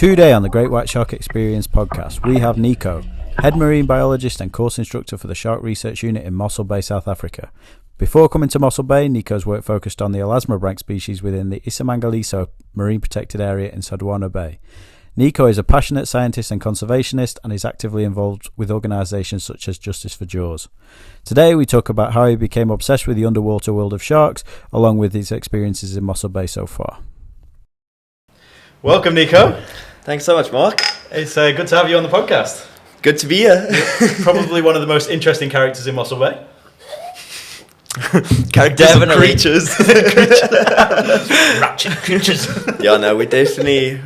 Today on the Great White Shark Experience podcast, we have Nico, head marine biologist and course instructor for the Shark Research Unit in Mossel Bay, South Africa. Before coming to Mossel Bay, Nico's work focused on the elasmobranch species within the Isimangaliso marine protected area in Sodwana Bay. Nico is a passionate scientist and conservationist and is actively involved with organisations such as Justice for Jaws. Today we talk about how he became obsessed with the underwater world of sharks, along with his experiences in Mossel Bay so far. Welcome, Nico. Thanks so much, Mark. It's good to have you on the podcast. Good to be here. Probably one of the most interesting characters in Mossel Bay. Characters and creatures. Ratchet creatures. Yeah, no, we're definitely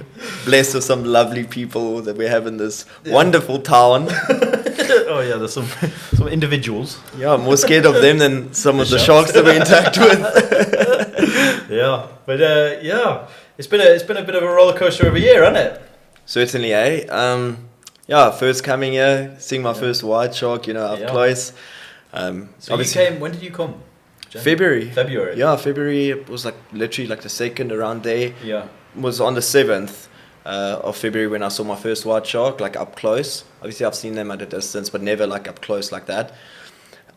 blessed with some lovely people that we have in this wonderful town. Oh yeah, there's some individuals. Yeah, I'm more scared of them than some of the sharks that we interact with. Yeah, but yeah, it's been a bit of a roller coaster of a year, hasn't it? Certainly, eh? Yeah, first coming here, seeing my first white shark, up close. So you came. When did you come? February. Yeah, February. It was literally the second around there. Yeah. It was on the 7th of February when I saw my first white shark, up close. Obviously, I've seen them at a distance, but never up close like that.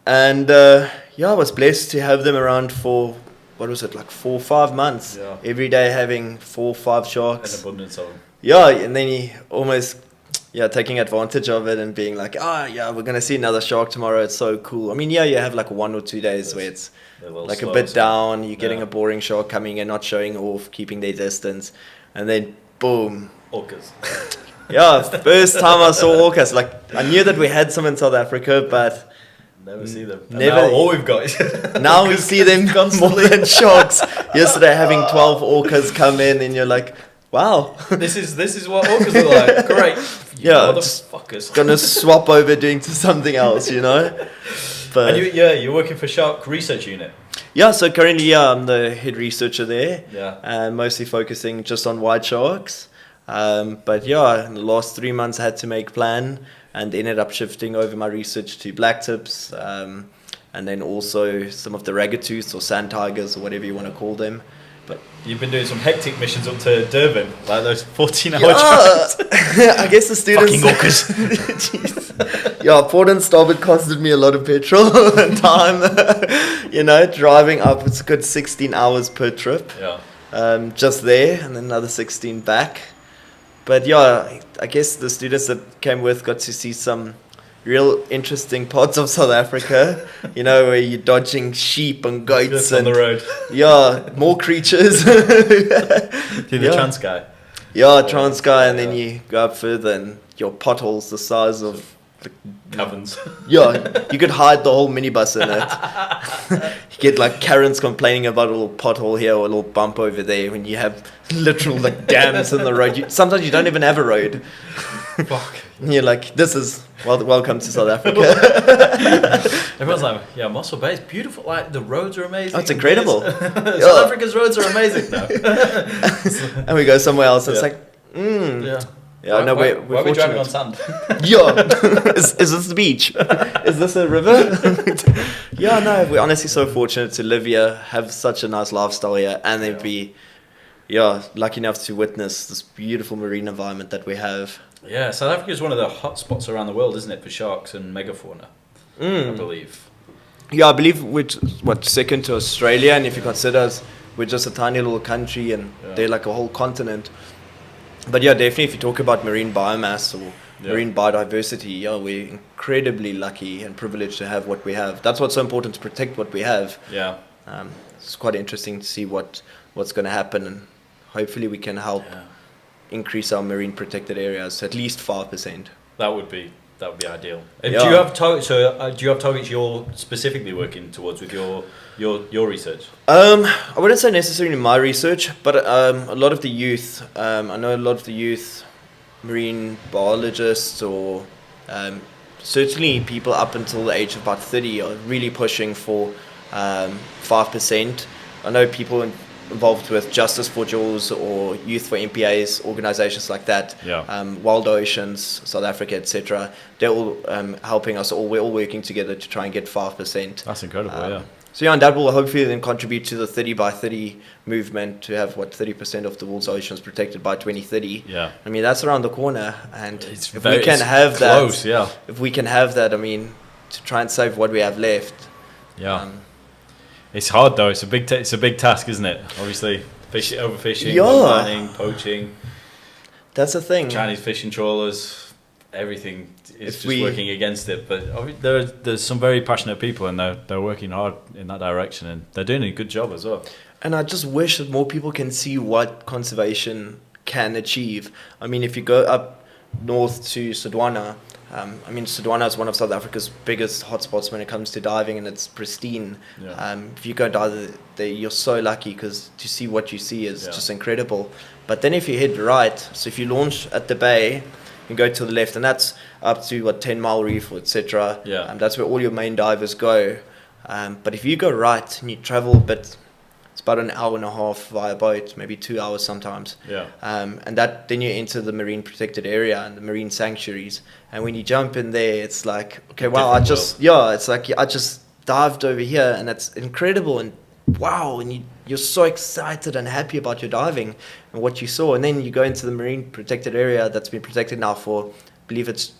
And I was blessed to have them around for 4 or 5 months. Yeah. Every day having 4 or 5 sharks. An abundance of them. Yeah, and then you almost taking advantage of it and being like, we're gonna see another shark tomorrow. It's so cool. I mean, you have 1 or 2 days where it's a bit down. You're getting a boring shark coming in, not showing off, keeping their distance, and then boom, Orcas. Yeah, first time I saw orcas. I knew that we had some in South Africa, but never see them. Never. Now all we've got is now we see them more than sharks. Yesterday, having 12 orcas come in, and you're like, wow, this is what orcas are like. Great. Yeah, motherfuckers. Gonna swap over doing to something else, But and you're working for Shark Research Unit. Yeah, so currently I'm the head researcher there. Yeah. And mostly focusing just on white sharks. But in the last 3 months I had to make plan and ended up shifting over my research to blacktips, and then also some of the ragged-toothed or sand tigers or whatever you want to call them. But you've been doing some hectic missions up to Durban, like those 14-hour drives. I guess the students... Fucking orcas. Port and Starboard costed me a lot of petrol and time. Driving up, it's a good 16 hours per trip. Yeah. Just there, and then another 16 back. But I guess the students that came with got to see some real interesting parts of South Africa, where you're dodging sheep and goats just and on the road. Yeah, more creatures. Do the Transkei. Yeah, Transkei, and then you go up further and your potholes the size of caverns. Yeah, you could hide the whole minibus in it. You get Karens complaining about a little pothole here or a little bump over there when you have literal dams in the road. Sometimes you don't even have a road. Fuck. And you're like, this is welcome to South Africa. Everyone's like, Mossel Bay is beautiful. The roads are amazing. Oh, it's incredible. South Africa's roads are amazing now. And we go somewhere else. It's Yeah, we're why are we driving on sand? Is this the beach? Is this a river? We're honestly so fortunate to live here, have such a nice lifestyle here, and then be lucky enough to witness this beautiful marine environment that we have. Yeah, South Africa is one of the hot spots around the world, isn't it, for sharks and megafauna, I believe. Yeah, I believe we're second to Australia, and if you consider us, we're just a tiny little country and they're like a whole continent. But definitely if you talk about marine biomass or marine biodiversity, we're incredibly lucky and privileged to have what we have. That's what's so important, to protect what we have. Yeah. It's quite interesting to see what's going to happen, and hopefully we can help increase our marine protected areas to at least 5%. That would be ideal. Do you have targets? So do you have targets you're specifically working towards with your research? I wouldn't say necessarily my research, but a lot of the youth. I know a lot of the youth marine biologists, or certainly people up until the age of about 30, are really pushing for 5%. I know people involved with Justice for Jaws or Youth for MPAs, organizations like that, Wild Oceans, South Africa, etc. They're all helping us. We're all working together to try and get 5%. That's incredible, So yeah, and that will hopefully then contribute to the 30 by 30 movement to have 30% of the world's oceans protected by 2030. Yeah. I mean, that's around the corner, and It's if we can have close, that, if we can have that, I mean, to try and save what we have left. Yeah. It's hard though. It's a big task, isn't it? Obviously, overfishing, mining, poaching. That's the thing. Chinese fishing trawlers, everything is just working against it. But there's some very passionate people, and they're working hard in that direction, and they're doing a good job as well. And I just wish that more people can see what conservation can achieve. I mean, if you go up north to Sodwana, I mean, Sodwana is one of South Africa's biggest hotspots when it comes to diving, and it's pristine. Yeah. If you go dive there, you're so lucky because to see what you see is just incredible. But then if you head right, so if you launch at the bay, you go to the left, and that's up to 10 Mile Reef, etc. Yeah. That's where all your main divers go. But if you go right and you travel a bit, it's about an hour and a half via boat, maybe 2 hours sometimes. Yeah. And then you enter the marine protected area and the marine sanctuaries. And when you jump in there, it's like, okay, wow, it's like I just dived over here, and it's incredible, and wow, and you're so excited and happy about your diving and what you saw. And then you go into the marine protected area that's been protected now for, I believe it's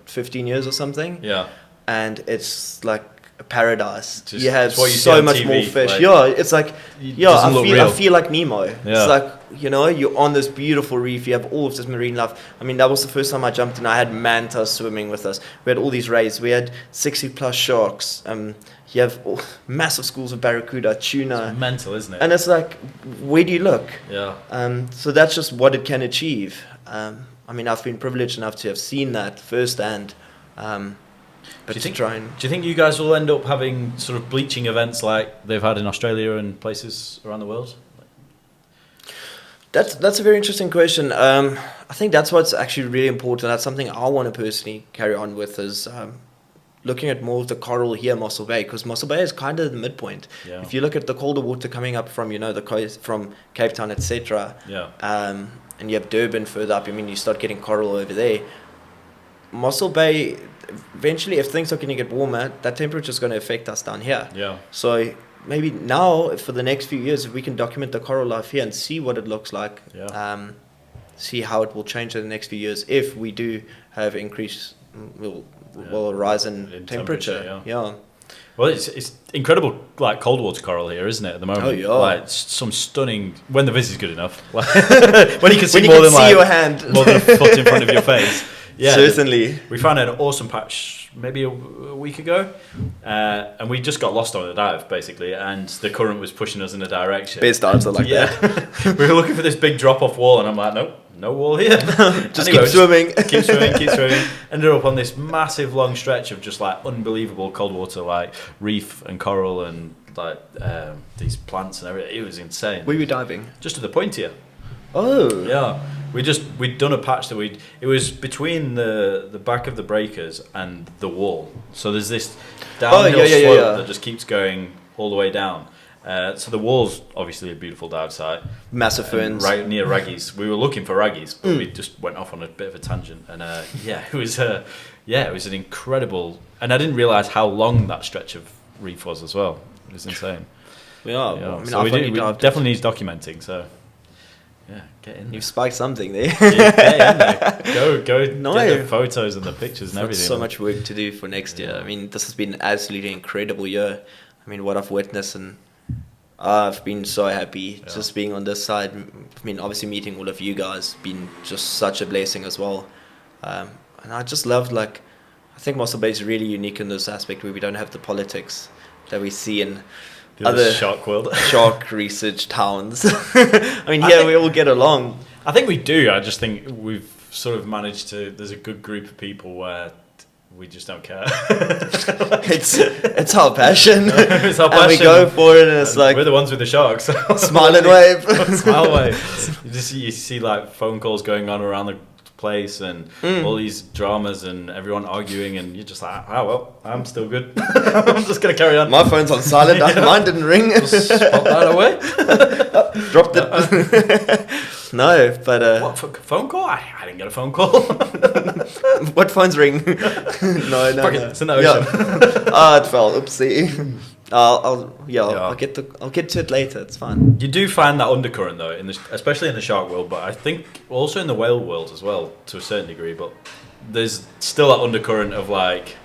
15 years or something. Yeah. And it's like a paradise. Just, you have you so much TV, more fish. Like, It's like, I feel like Nemo. Yeah. It's like, you're on this beautiful reef. You have all of this marine life. I mean, that was the first time I jumped in. I had mantas swimming with us. We had all these rays. We had 60 plus sharks. You have massive schools of barracuda, tuna. It's mental, isn't it? And it's like, where do you look? Yeah. So that's just what it can achieve. I mean, I've been privileged enough to have seen that firsthand. But do you think you guys will end up having sort of bleaching events like they've had in Australia and places around the world? That's a very interesting question. I think that's what's actually really important. That's something I want to personally carry on with, is looking at more of the coral here, Mossel Bay, because Mossel Bay is kind of the midpoint. Yeah. If you look at the colder water coming up from the coast, from Cape Town, etc. Yeah. And you have Durban further up. I mean, you start getting coral over there. Mossel Bay, eventually, if things are going to get warmer, that temperature is going to affect us down here. Yeah. So maybe now, for the next few years, if we can document the coral life here and see what it looks like, see how it will change in the next few years if we do have increased, rise in temperature. Yeah. Well, it's incredible, like cold water coral here, isn't it? At the moment, oh yeah, like some stunning. When the vis is good enough, when you can see your hand, more than a foot in front of your face. Yeah, certainly. We found an awesome patch maybe a week ago, and we just got lost on the dive basically, and the current was pushing us in a direction. Best dives are like that. We were looking for this big drop off wall, and I'm like, nope, no wall here. Just anyway, keep swimming. Ended up on this massive long stretch of just like unbelievable cold water, like reef and coral and like these plants and everything. It was insane. Were you diving? Just to the point here. Oh. Yeah. We'd done a patch that it was between the back of the breakers and the wall. So there's this downhill slope that just keeps going all the way down. So the wall's obviously a beautiful dive site. Massive ferns. Right near raggies. We were looking for raggies, but we just went off on a bit of a tangent. And it was an incredible, and I didn't realise how long that stretch of reef was as well. It was insane. Yeah. I mean, so we definitely needs documenting, so yeah, get in there. You've spiked something there. Go get the photos and the pictures and everything. So much work to do for next year. I mean, this has been an absolutely incredible year. I mean, what I've witnessed, and I've been so happy just being on this side. I mean, obviously meeting all of you guys been just such a blessing as well. And I just loved, I think Mossel Bay is really unique in this aspect where we don't have the politics that we see in other shark research towns. I mean, we all get along. I think we do. I just think we've sort of managed to. There's a good group of people where we just don't care. it's our passion. It's our passion. And we go for it, and it's like we're the ones with the sharks. Smile and wave. Smile wave. You see like phone calls going on around the place and all these dramas and everyone arguing, and you're just like, oh well, I'm still good. I'm just gonna carry on. My phone's on silent. Mine didn't ring. Just pop that away. Dropped it. No, but What, phone call? I didn't get a phone call. what phone's ring? no, Fuck it, it's in the ocean. Yeah. It fell. Oopsie. I'll get to it later. It's fine. You do find that undercurrent though, especially in the shark world, but I think also in the whale world as well, to a certain degree. But there's still that undercurrent of like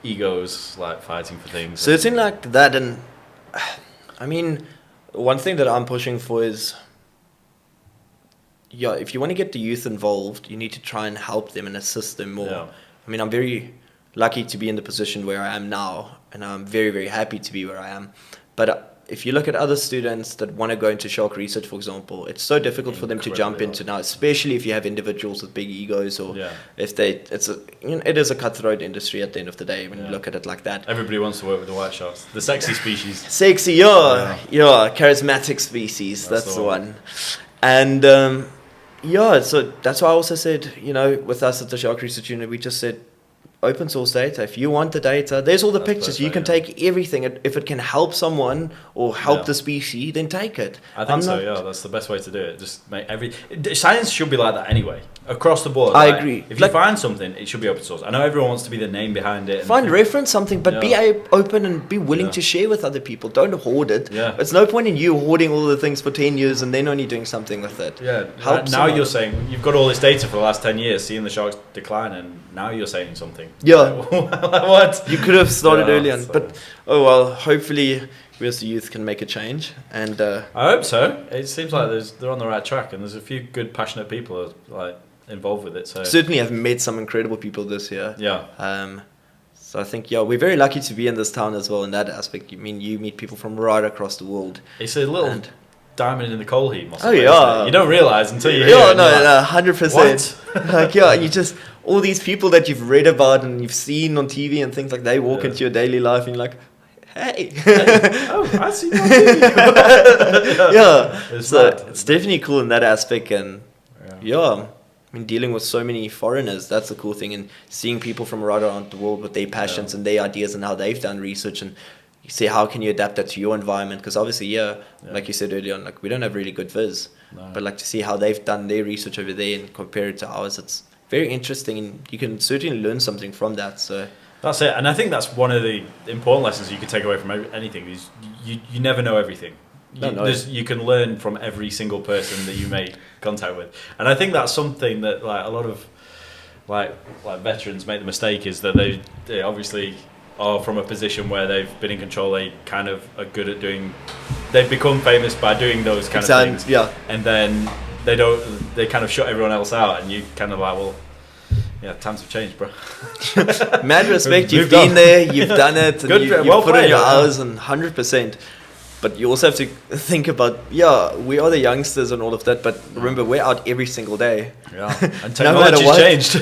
egos, like fighting for things. So it's in like that, and I mean, one thing that I'm pushing for is, if you want to get the youth involved, you need to try and help them and assist them more. Yeah. I mean, I'm very lucky to be in the position where I am now, and I'm very, very happy to be where I am. But if you look at other students that want to go into shark research, for example, it's so difficult for them to jump into now, especially if you have individuals with big egos, or if it is a cutthroat industry at the end of the day when you look at it like that. Everybody wants to work with the white sharks, the sexy species. Sexy, charismatic species. That's the one. And so that's why I also said, with us at the Shark Research Unit, we just said, open source data. If you want the data, there's all the pictures. Perfect, you can take everything. If it can help someone or help the species, then take it. I think that's the best way to do it. Just make science should be like that anyway, across the board. I agree. If you find something, it should be open source. I know everyone wants to be the name behind it. Reference something, but be open and be willing to share with other people. Don't hoard it. Yeah. It's no point in you hoarding all the things for 10 years and then only doing something with it. Yeah. Now you're saying you've got all this data for the last 10 years, seeing the sharks decline, and now you're saying something. Yeah. What? You could have started early on, but hopefully we as the youth can make a change. And I hope so. It seems like they're on the right track, and there's a few good, passionate people involved with it. So certainly, I've met some incredible people this year. Yeah. So I think we're very lucky to be in this town as well in that aspect. I mean, you meet people from right across the world. It's a little diamond in the coal heap. Oh yeah. You don't realise until you hear it. No, 100%. Like you just all these people that you've read about and you've seen on TV and things like they walk into your daily life and you're like, hey. I see that. It's definitely cool in that aspect, and I mean, dealing with so many foreigners, that's the cool thing, and seeing people from right around the world with their passions and their ideas and how they've done research, and you see how can you adapt that to your environment, because obviously like you said earlier on, like we don't have really good viz, but like to see how they've done their research over there and compare it to ours, it's very interesting, and you can certainly learn something from that. So that's it, and I think that's one of the important lessons you can take away from anything is you never know everything. You can learn from every single person that you make contact with, and I think that's something that like a lot of like veterans make the mistake is that they obviously are from a position where they've been in control. They kind of are good at they've become famous by doing those kind of things, and then they kind of shut everyone else out, and you kind of like, well, times have changed, bro. Mad respect, you've been there, you've done it, and you've put in your hours, and 100%. But you also have to think about, we are the youngsters and all of that, but remember, we're out every single day. Yeah, and technology's changed.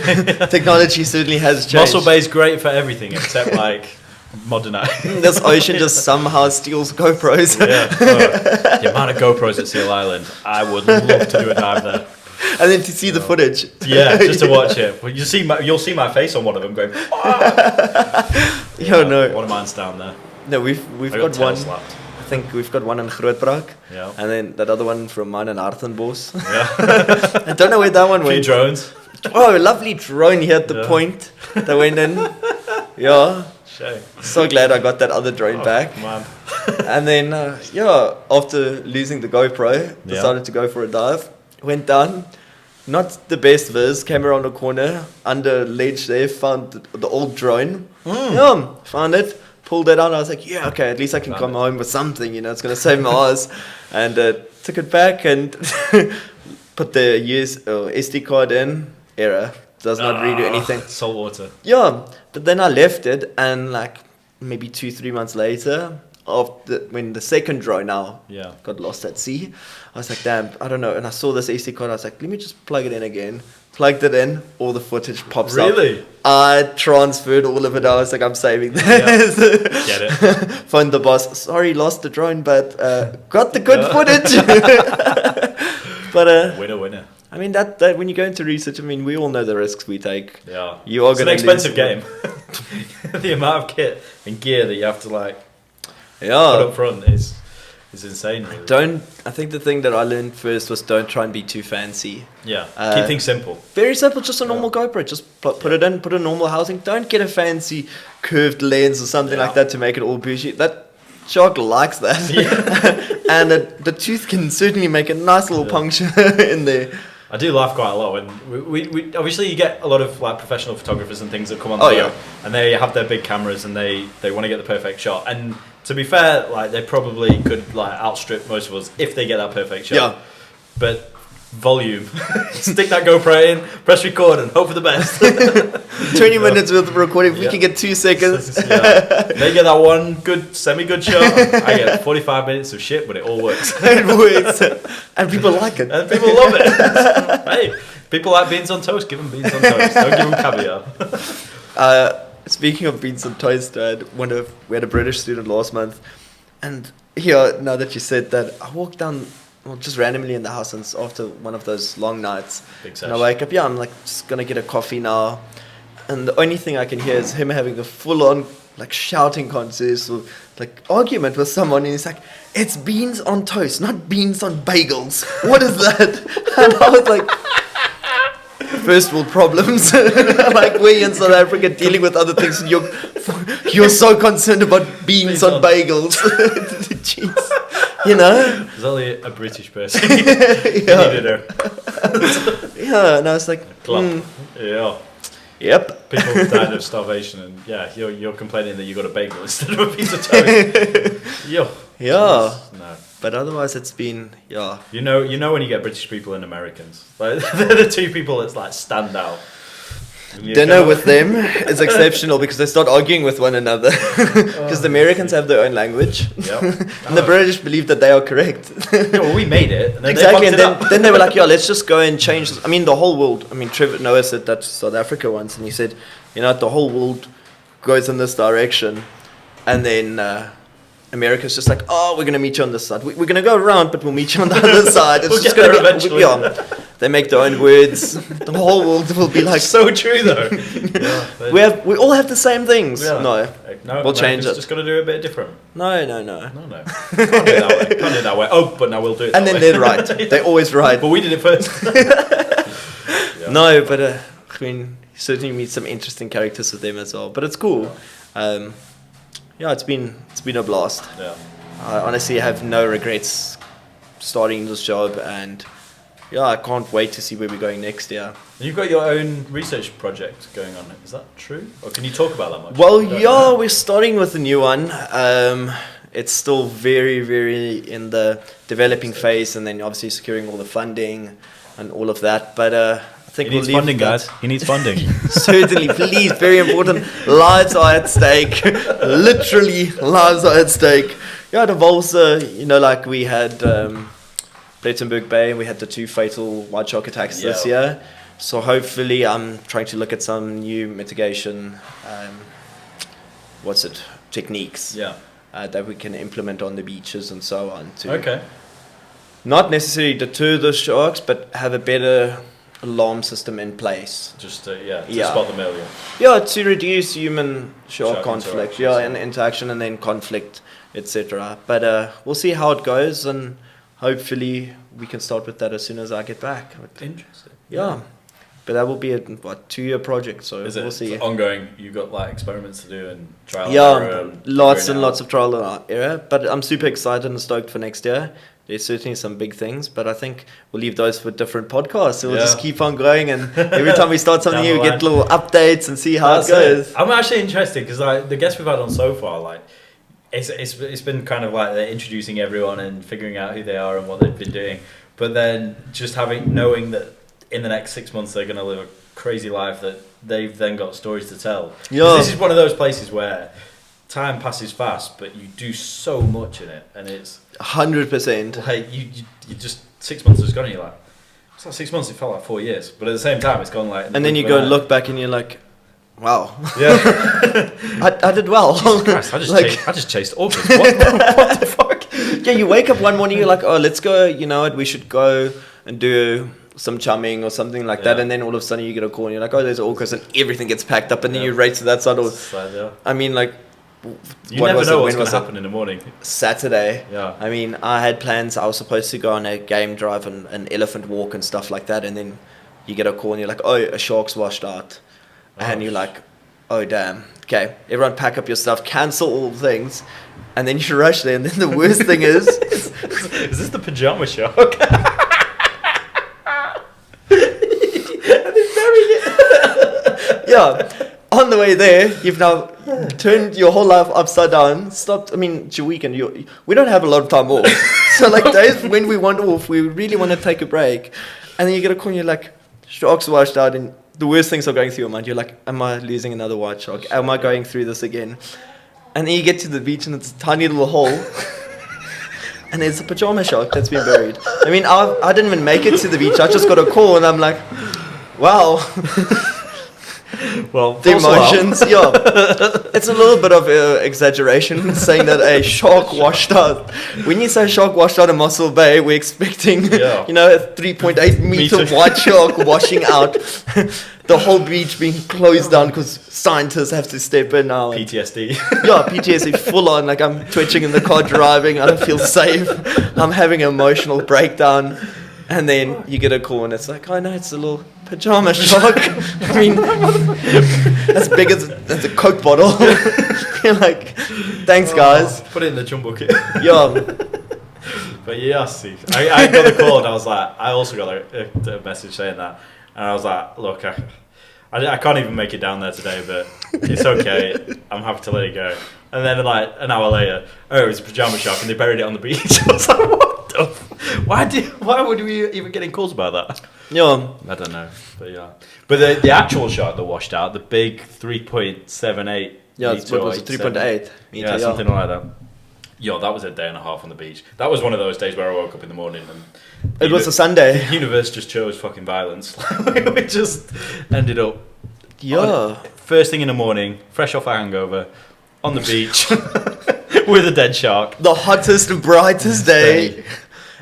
Technology certainly has changed. Mossel Bay is great for everything except like modernize. This ocean just somehow steals GoPros. The amount of GoPros at Seal Island, I would love to do a dive there. And then to see the footage. Yeah, just to watch it. Well, you'll see my face on one of them going. No. One of mine's down there. No, we've got one. Slapped. I think we've got one in Grootbrak. Yeah. And then that other one from mine in Arthenbos. Yeah. I don't know where that one went. 2 drones. Oh, a lovely drone here at the point that went in. Yeah. Shame. So glad I got that other drone back. Man. And then, after losing the GoPro, decided to go for a dive. Went down. Not the best viz. Came around the corner. Under ledge there. Found the old drone. Found it. Pulled it out. I was like, okay, at least I can come home with something. It's going to save my eyes. And took it back and put the SD card in. Error. Does not redo anything. Salt water. Yeah. But then I left it, and like maybe 2-3 months later, when the second drone got lost at sea, I was like, damn, I don't know. And I saw this SD card. I was like, let me just plug it in again. Plugged it in, all the footage pops up. Really? I transferred all of it. I was like, I'm saving this. Get it. Phoned the boss. Sorry, lost the drone, but got the good footage. But winner. I mean, that when you go into research, I mean, we all know the risks we take. Yeah. It's an expensive game. The amount of kit and gear that you have to put up front is is insane. Really. I think the thing that I learned first was don't try and be too fancy. Yeah, keep things simple. Very simple, just a normal GoPro. Just put it in, put a normal housing. Don't get a fancy curved lens or something like that to make it all bougie. That shark likes that. Yeah. And the tooth can certainly make a nice little puncture in there. I do laugh quite a lot when we obviously you get a lot of like professional photographers and things that come on the boat and they have their big cameras and they want to get the perfect shot, and to be fair, like they probably could like outstrip most of us if they get that perfect shot. But volume, stick that GoPro in, press record and hope for the best. 20 minutes worth of recording, we can get 2 seconds. They get that one good, semi-good shot. I get 45 minutes of shit, but it all works. It works. And people like it. And people love it. Hey, people like beans on toast, give them beans on toast. Don't give them caviar. Speaking of beans on toast, we had a British student last month. And here, now that you said that, I walked down... Well, just randomly in the house and after one of those long nights. And I wake up, I'm like, just going to get a coffee now. And the only thing I can hear is him having a full-on, like, shouting contest or, like, argument with someone. And he's like, it's beans on toast, not beans on bagels. What is that? And I was like, first world problems. Like, we're in South Africa dealing with other things. And you're so concerned about beans on bagels. Jeez. You know? There's only a British person. You needed her. And I was like, Yeah. Yep. People died of starvation, and you're complaining that you got a bagel instead of a piece of toast. Yeah. No. But otherwise, it's been You know when you get British people and Americans, like they're the two people that's like stand out. Dinner with them is exceptional because they start arguing with one another. Because the Americans have their own language. Yep. And the British believe that they are correct. Yeah, well, we made it. And then exactly. And then they were like, let's just go and change this. I mean, the whole world. I mean, Trevor Noah said that to South Africa once. And he said, the whole world goes in this direction. And then America's just like, we're going to meet you on this side. We're going to go around, but we'll meet you on the other side. It's we'll just get there eventually. They make their own words. The whole world will be like... So true, though. We all have the same things. Yeah. No, we'll change it. Just got to do it a bit different. No. Can't do it that way. Oh, but now we'll do it and then they're right. They're always right. But we did it first. No, but I mean, you certainly meet some interesting characters with them as well. But it's cool. It's been a blast. Yeah. I honestly have no regrets starting this job, and I can't wait to see where we're going next year. You've got your own research project going on. Is that true? Or can you talk about that much? Well, we're starting with a new one. It's still very, very in the developing phase, and then obviously securing all the funding and all of that. But I think he needs funding, guys. He needs funding. Certainly, please. Very important. Lives are at stake. Literally, lives are at stake. It involves, like we had Plettenberg Bay, and we had the 2 fatal white shark attacks this year. So hopefully, I'm trying to look at some new mitigation. Techniques. That we can implement on the beaches and so on. To not necessarily deter the sharks, but have a better alarm system in place. Just to spot them earlier. To reduce human shark conflict. And interaction, and then conflict, etc. But we'll see how it goes, and hopefully we can start with that as soon as I get back. Interesting. Yeah. But that will be a 2-year project, so we'll see. It's ongoing? You've got like experiments to do and trial and error. Lots and lots of trial and error. But I'm super excited and stoked for next year. There's certainly some big things, but I think we'll leave those for different podcasts. So we'll just keep on going, and every time we start something new, we get little updates and see how it goes. I'm actually interested because the guests we've had on so far, it's been kind of like they're introducing everyone and figuring out who they are and what they've been doing. But then just knowing that in the next 6 months they're going to live a crazy life, that they've then got stories to tell. This is one of those places where time passes fast, but you do so much in it, and it's 100%. Like you just 6 months has gone, and you're like, it's like 6 months. It felt like 4 years, but at the same time, it's gone like. And then you go and look back, and you're like, wow. Yeah. I did well. Jesus Christ, I just chased orcas. What the fuck? Yeah, you wake up one morning, you're like, let's go. You know what? We should go and do some chumming or something like that, and then all of a sudden you get a call and you're like, there's orcas, and everything gets packed up, and then you race to that side. I mean, like, You never know what's going to happen in the morning. Saturday. Yeah. I mean, I had plans. I was supposed to go on a game drive and an elephant walk and stuff like that. And then you get a call and you're like, oh, a shark's washed out. And you're like, oh, damn. Okay, everyone pack up your stuff, cancel all things. And then you rush there. And then the worst thing is... Is this the pajama shark? Yeah. On the way there, you've now turned your whole life upside down. Stopped. I mean, it's your weekend. We don't have a lot of time off. So, like, days when we want off, we really want to take a break. And then you get a call and you're like, sharks washed out. And the worst things are going through your mind. You're like, am I losing another white shark? Am I going through this again? And then you get to the beach and it's a tiny little hole. And there's a pajama shark that's been buried. I mean, I didn't even make it to the beach. I just got a call and I'm like, wow. Well, the emotions, yeah. It's a little bit of exaggeration saying that a shark washed out. When you say shark washed out in Mossel Bay, we're expecting, a 3.8 meter white shark washing out. The whole beach being closed down because scientists have to step in now. PTSD. Yeah, PTSD full on. Like, I'm twitching in the car driving. I don't feel safe. I'm having an emotional breakdown. And then you get a call and it's like, oh no, it's a little pajama shark. I mean, as big as a Coke bottle. You're like, thanks guys. Put it in the chum bucket. Yeah. But yeah, see, I got a call and I was like, I also got a message saying that. And I was like, look, I can't even make it down there today, but it's okay. I'm happy to let it go. And then like an hour later, oh, it's a pajama shark and they buried it on the beach. I was like, what the why would we even getting calls about that? Yeah. I don't know, but yeah. But the actual shark that washed out, the big 3.78 yeah, it was 3.8 meter, yeah, something like that. Yeah, that was a day and a half on the beach. That was one of those days where I woke up in the morning and it was a Sunday. The universe just chose fucking violence. We just ended up first thing in the morning, fresh off a hangover, on the beach with a dead shark. The hottest and brightest day.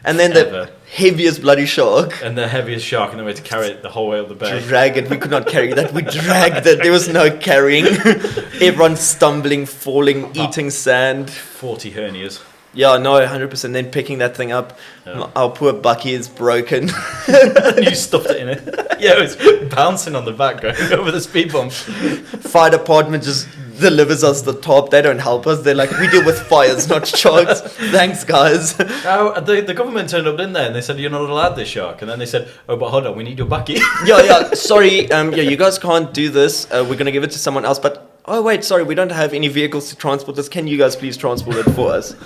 And then the heaviest bloody shark. And the heaviest shark, and then we had to carry it the whole way up the bay. Drag it. We could not carry that. We dragged it. There was no carrying. Everyone stumbling, falling, eating sand. 40 hernias. Yeah, no, 100%. Then picking that thing up. Yeah. Our poor Bucky is broken. You stuffed it in it. Yeah, it was bouncing on the back going over the speed bump. Fire department just delivers us the top. They don't help us. They're like, we deal with fires, not sharks. Thanks, guys. The government turned up, didn't they? And they said, you're not allowed this shark. And then they said, oh, but hold on, we need your Bucky. Yeah, sorry. You guys can't do this. We're going to give it to someone else. But, oh, wait, sorry, we don't have any vehicles to transport this. Can you guys please transport it for us?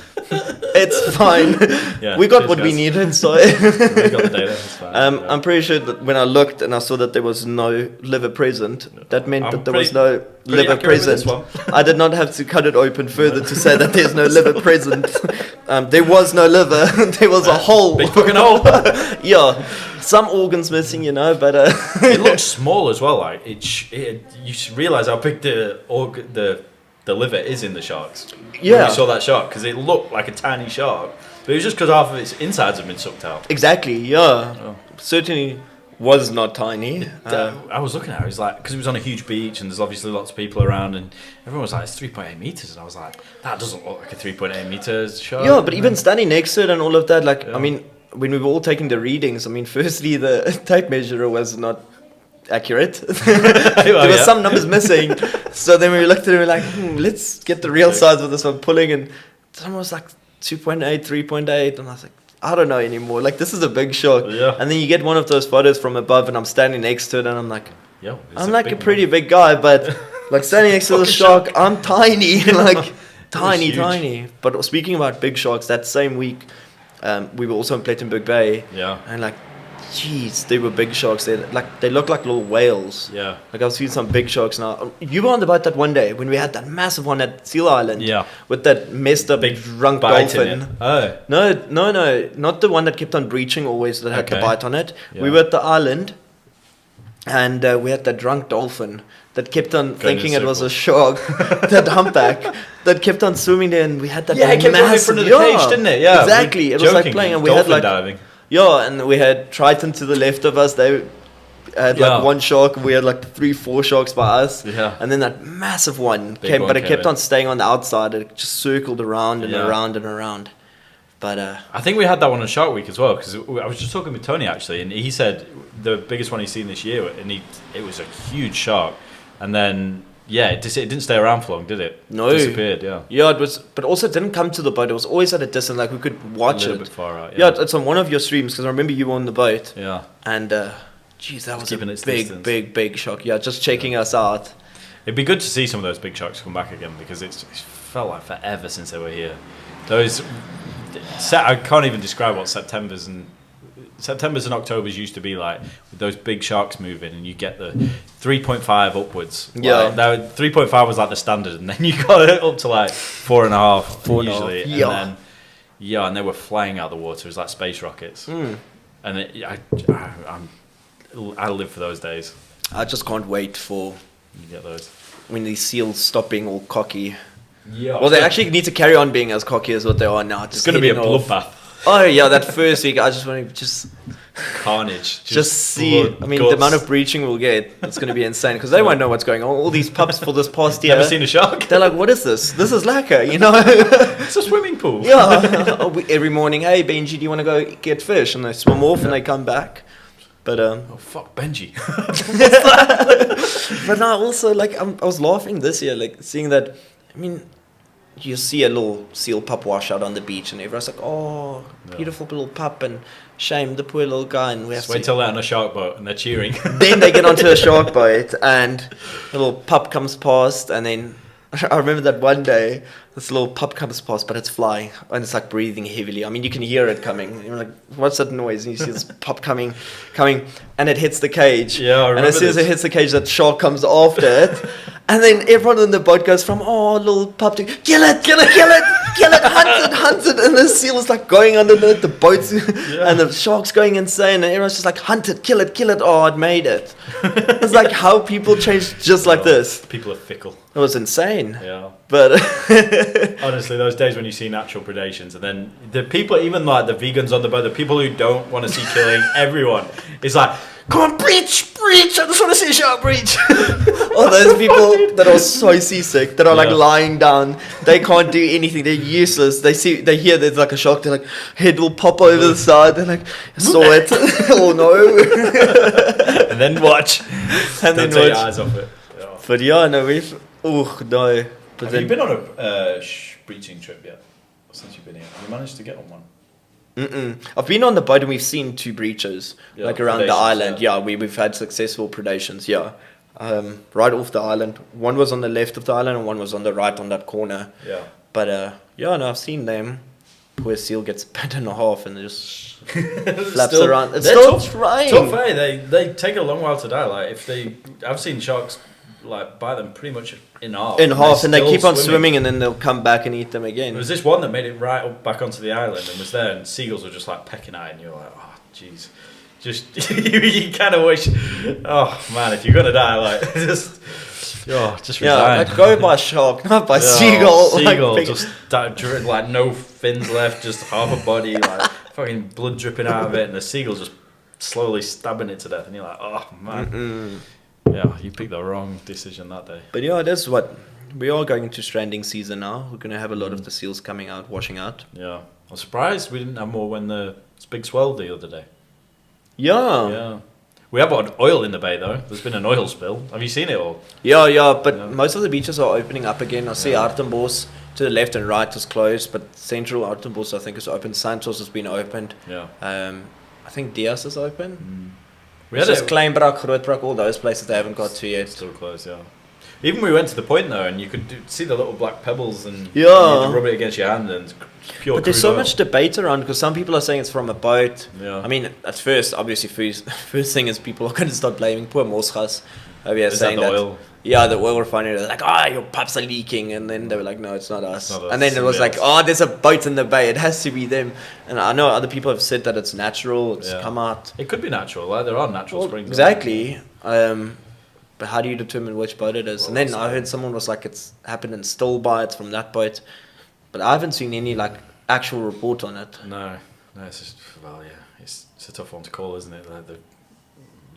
It's fine. Yeah, we got what we needed, so... We got the data, it's fine. I'm pretty sure that when I looked and I saw that there was no liver present, that meant that there was no liver present. I did not have to cut it open further to say that there's no liver present. There was no liver. There was a hole. Big fucking hole. Yeah. Some organs missing, but... It looks small as well. Like you realise how big the liver is in the sharks. Yeah. When we saw that shark, because it looked like a tiny shark. But it was just because half of its insides have been sucked out. Exactly, yeah. Oh. Certainly was not tiny. I was looking at it, it was like, because it was on a huge beach and there's obviously lots of people around and everyone was like, it's 3.8 meters. And I was like, that doesn't look like a 3.8 meters shark. Yeah, but even standing next to it and all of that, like, yeah. I mean, when we were all taking the readings, I mean, firstly, the tape measure was not accurate. There were some numbers missing. So then we looked at it and we were like, let's get the real size of this one, pulling, and someone was like 2.8, 3.8, and I was like, I don't know anymore. Like, this is a big shark. Yeah. And then you get one of those photos from above, and I'm standing next to it, and I'm like, I'm like a pretty big guy, but like standing next to the shark, I'm tiny, like tiny. But speaking about big sharks, that same week, we were also in Plettenberg Bay. Yeah. And like, jeez, they were big sharks. They look like little whales. Yeah. Like, I've seen some big sharks now. You were on the boat that one day when we had that massive one at Seal Island. Yeah. With that messed up big drunk dolphin. Oh. No, not the one that kept on breaching always that had the bite on it. Yeah. We were at the island, and we had that drunk dolphin that kept on thinking it was a shark. That humpback that kept on swimming there, and we had that it kept on in front of the cage, didn't it? Yeah. Exactly. It was like playing, and we had like diving. Yeah, and we had Triton to the left of us. They had like one shark. We had like 3-4 sharks by us. Yeah. And then that massive one Big came, one but it kept in. on staying on the outside. It just circled around and around and around. But I think we had that one on Shark Week as well, because I was just talking with Tony actually, and he said the biggest one he's seen this year, and it was a huge shark, and then it didn't stay around for long, did it? No, it disappeared. Yeah, it was, but also it didn't come to the boat. It was always at a distance, like we could watch a it. little bit far out. Yeah, it's on one of your streams because I remember you were on the boat. Yeah, and geez, that was a big shark. Yeah, just checking us out. It'd be good to see some of those big sharks come back again, because it's felt like forever since they were here. Those. I can't even describe what September's and October's used to be like, with those big sharks moving, and you get the 3.5 upwards. Yeah, like, 3.5 was like the standard, and then you got it up to like 4.5 usually. And then and they were flying out of the water. It was like space rockets. And I live for those days. I just can't wait for you get those when these seals stop being all cocky. Yeah. Well, they actually need to carry on being as cocky as what they are now. It's going to be a bloodbath. Oh yeah, that first week I just want to carnage. Just see. I mean, the amount of breaching we'll get, it's going to be insane, because they won't know what's going on. All these pups for this past year. Never seen a shark. They're like, what is this? This is lacquer, you know? It's a swimming pool. Yeah. Every morning, hey Benji, do you want to go get fish? And they swim off and they come back. But oh fuck Benji. But no, also like I was laughing this year, like seeing that. I mean, you see a little seal pup wash out on the beach, and everyone's like, "Oh, beautiful little pup," and shame the poor little guy. And we have to wait till they're on a shark boat and they're cheering. Then they get onto a shark boat, and the little pup comes past, and then I remember that one day this little pup comes past, but it's flying and it's like breathing heavily. I mean, you can hear it coming. You're like, what's that noise? And you see this pup coming, and it hits the cage. Yeah, I remember. And as soon as it hits the cage, that shark comes after it. And then everyone on the boat goes from, oh, little pup, to kill it, hunt it. And the seal is like going underneath the boat, and the shark's going insane, and everyone's just like, hunt it, kill it. Oh, it made it. It's like how people change just like this. People are fickle. It was insane. Yeah. But honestly, those days when you see natural predations, and then the people, even like the vegans on the boat, the people who don't want to see killing everyone, it's like, come on, breach, I just want to see a shark breach. All those people that are so seasick, that are like lying down, they can't do anything, they're useless. They hear there's like a shark, they're like, head will pop over the side, they're like, saw it. Oh no. And then watch. And don't take your eyes off it. Yeah. But yeah, no, no. But have you been on a breaching trip yet? Since you've been here, have you managed to get on one? I've been on the boat and we've seen 2 breachers, like around the island. Yeah, we've had successful predations. Yeah, right off the island. One was on the left of the island and one was on the right on that corner. Yeah. But no, I've seen them. Poor seal gets bent in half and just flaps around. It's still trying. Tough, they take a long while to die. Like I've seen sharks like bite them pretty much in half. And they keep on swimming, and then they'll come back and eat them again. There was this one that made it right up back onto the island and was there, and seagulls were just like pecking at it, and you're like, oh jeez, just you kind of wish, oh man, if you're gonna die, like just resign. Like go by shark, not by seagull. Seagull just like no fins left, just half a body, like fucking blood dripping out of it, and the seagull just slowly stabbing it to death, and you're like, oh man. Yeah, you picked the wrong decision that day. But yeah, that's what we are going into stranding season now. We're going to have a lot of the seals coming out, washing out. Yeah, I'm surprised we didn't have more when the big swell the other day. Yeah. We have got oil in the bay though. There's been an oil spill. Have you seen it all? Yeah. But most of the beaches are opening up again. I see Artenbos to the left and right is closed, but central Artenbos I think is open. Santos has been opened. Yeah. I think Diaz is open. We had just Kleinbrak, Grootbrak, all those places they haven't got to yet. Still closed, yeah. Even we went to the point though, and you could see the little black pebbles, and you had to rub it against your hand, and it's pure. But there's so much debate around, because some people are saying it's from a boat. Yeah. I mean, at first, obviously, first thing is people are going to start blaming poor Mossgas. Is saying that the oil? Yeah, the oil refinery. They're like, your pipes are leaking, and then they were like, no, it's not us. And then it was like, there's a boat in the bay. It has to be them. And I know other people have said that it's natural. It's come out. It could be natural. Like, there are natural springs. Exactly. But how do you determine which boat it is? Well, and then I heard someone was like, it's happened in Stillby. It's from that boat. But I haven't seen any like actual report on it. No, it's just it's a tough one to call, isn't it?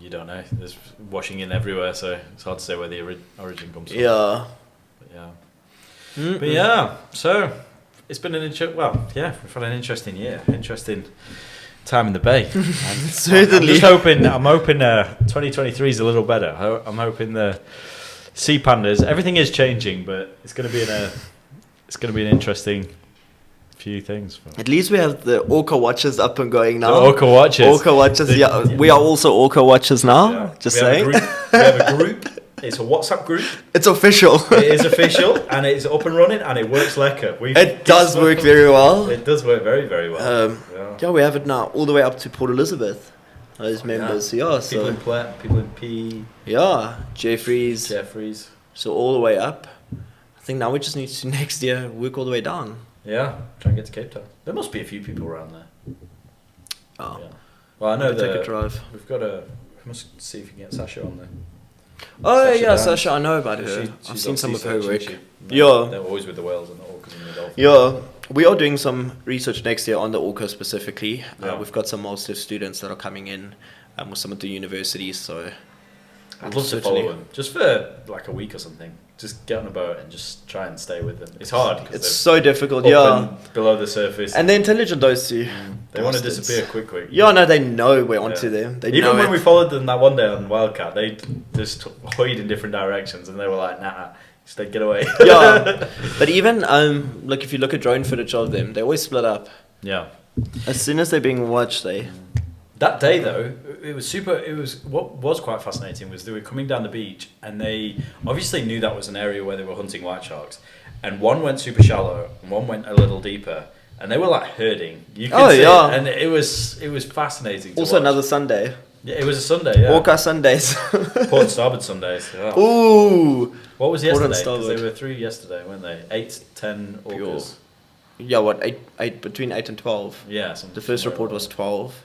you don't know. There's washing in everywhere, so it's hard to say where the origin comes from. Yeah. But yeah, so it's been we've had an interesting year, interesting time in the bay. Certainly. I'm hoping 2023 is a little better. I'm hoping the sea pandas, everything is changing, but it's going to be an interesting few things. At least we have the Orca watchers up and going now. The Orca watchers. We are also Orca watchers now. Yeah. Just we saying. We have a group. It's a WhatsApp group. It's official. It is official, and it's up and running, and it works lekker. It does work very well. It does work very, very well. We have it now all the way up to Port Elizabeth. Those members, People in Platt, people in P. Yeah, Jeffries. So all the way up. I think now we just need to next year work all the way down. Yeah, try and get to Cape Town. There must be a few people around there. Oh. Yeah. Well, I know take a drive. We must see if we can get Sasha on there. Oh yeah, Sasha, I know about her. I've seen some of her work. Yeah. They're always with the whales and the orcas and the dolphins. Yeah, we are doing some research next year on the orca specifically. Yeah. We've got some Mossel students that are coming in with some of the universities, so I'd love to follow them just for like a week or something. Just get on a boat and just try and stay with them. It's hard. It's so difficult, below the surface. And they're intelligent, those two. They want to disappear quick. Yeah, no, they know we're onto them. Even when we followed them that one day on Wildcat, they just hurried in different directions and they were like, nah, just like, get away. Yeah, but even like if you look at drone footage of them, they always split up. Yeah. As soon as they're being watched, That day though, what was quite fascinating was they were coming down the beach and they obviously knew that was an area where they were hunting white sharks, and one went super shallow and one went a little deeper, and they were like herding. You could see it, and it was fascinating. Also another Sunday. Yeah, it was a Sunday. Yeah. Orca Sundays. Port and starboard Sundays. Yeah. Ooh. What was yesterday? Because they were 3 yesterday, weren't they? 8, 10 orcas. Yeah, what 8 between 8 and 12. Yeah. The first report was 12.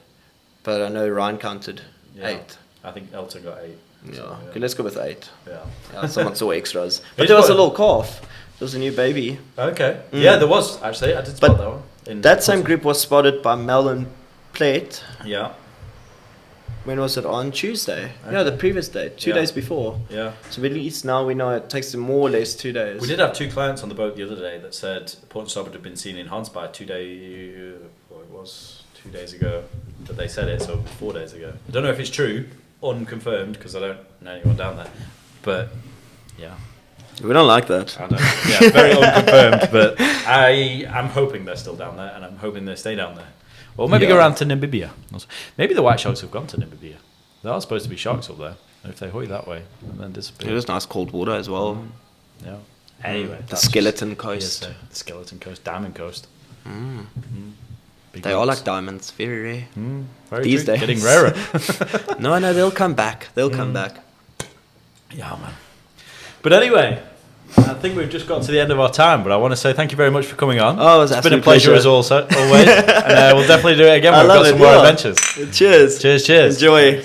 But I know Ryan counted 8. I think Elton got 8. Yeah. Okay, let's go with 8. Yeah. Someone saw extras. But there was a little calf. There was a new baby. Okay. Yeah, there was, actually. I did spot that one. That same group was spotted by Mel and Plate. Yeah. When was it? On Tuesday. Okay. Yeah, the previous day. 2 days before. Yeah. So at least now we know it takes them more or less 2 days. We did have 2 clients on the boat the other day that said Port and starboard had been seen in Hansby 2 days ago. But they said it, so 4 days ago. I don't know if it's true, unconfirmed, because I don't know anyone down there. But, yeah. We don't like that. I don't know. Yeah, very unconfirmed, but I'm hoping they're still down there, and I'm hoping they stay down there. Or maybe go around to Namibia. Maybe the white sharks have gone to Namibia. There are supposed to be sharks up there. And if they hoy that way and then disappear. It was nice cold water as well. Yeah. Anyway. The Skeleton Coast. The Skeleton Coast. Diamond Coast. They are like diamonds. Very rare. Very These days. Getting rarer. No, they'll come back. They'll come back. Yeah, man. But anyway, I think we've just got to the end of our time, but I want to say thank you very much for coming on. Oh, it's been a pleasure as always. And we'll definitely do it again when we've got some more adventures. Cheers. Cheers. Enjoy.